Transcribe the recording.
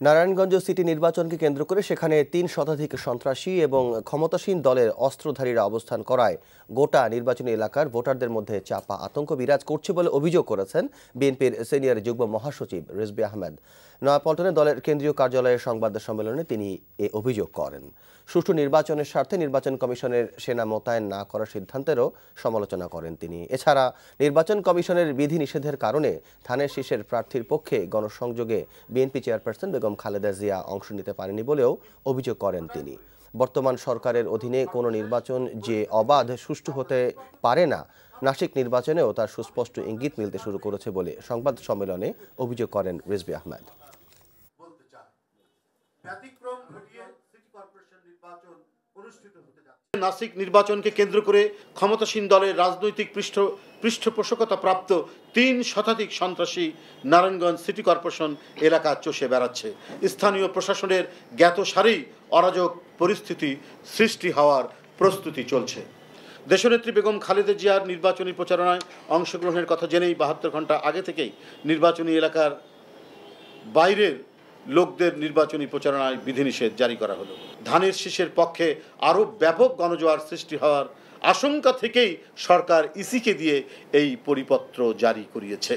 Narayanganj city নির্বাচনকে কেন্দ্র করে সেখানে ৩ শতাধিক সন্ত্রাসী এবং ক্ষমতাসীন দলের অস্ত্রধারীরা অবস্থান করায় গোটা নির্বাচনী এলাকার ভোটারদের মধ্যে চাপা আতঙ্ক বিরাজ করছে বলে অভিযোগ করেছেন বিএনপির সিনিয়র যুগ্ম মহাসচিব রিজভী আহমেদ। নয়াপল্টনে দলের কেন্দ্রীয় কার্যালয়ের সংবাদ সম্মেলনে তিনি এ অভিযোগ করেন। সুষ্ঠু নির্বাচনের স্বার্থে নির্বাচন কমিশনের সেনা মোতায়েন না করার সিদ্ধান্তেরও সমালোচনা করেন তিনি। এছাড়া নির্বাচন কমিশনের বিধিনিষেধের কারণে ধানের শীষের প্রার্থীর পক্ষে গণসংযোগে বিএনপি চেয়ারপারসন বেগম খালেদা জিয়া অংশ নিতে পারেনি বলেও অভিযোগ করেন তিনি। বর্তমান সরকারের অধীনে কোনো নির্বাচন যে অবাধ সুষ্ঠু হতে পারে না, নাসিক নির্বাচনেও তার সুস্পষ্ট ইঙ্গিত মিলতে শুরু করেছে বলে সংবাদ সম্মেলনে অভিযোগ করেন রিজভী আহমেদ। নাসিক নির্বাচনকে কেন্দ্র করে ক্ষমতাসীন দলের রাজনৈতিক পৃষ্ঠপোষকতা প্রাপ্ত ৩ শতাধিক সন্ত্রাসী নারায়ণগঞ্জ সিটি কর্পোরেশন এলাকা চষে বেড়াচ্ছে। স্থানীয় প্রশাসনের জ্ঞাতসারেই অরাজক পরিস্থিতি সৃষ্টি হওয়ার প্রস্তুতি চলছে। দেশনেত্রী বেগম খালেদা জিয়ার নির্বাচনী প্রচারণায় অংশগ্রহণের কথা জেনেই ৭২ ঘন্টা আগে থেকেই নির্বাচনী এলাকার বাইরের লোকদের নির্বাচনী প্রচারণায় বিধিনিষেধ জারি করা হলো। ধানের শীষের পক্ষে আরও ব্যাপক গণজোয়ার সৃষ্টি হওয়ার আশঙ্কা থেকেই সরকার ইসিকে দিয়ে এই পরিপত্র জারি করিয়েছে।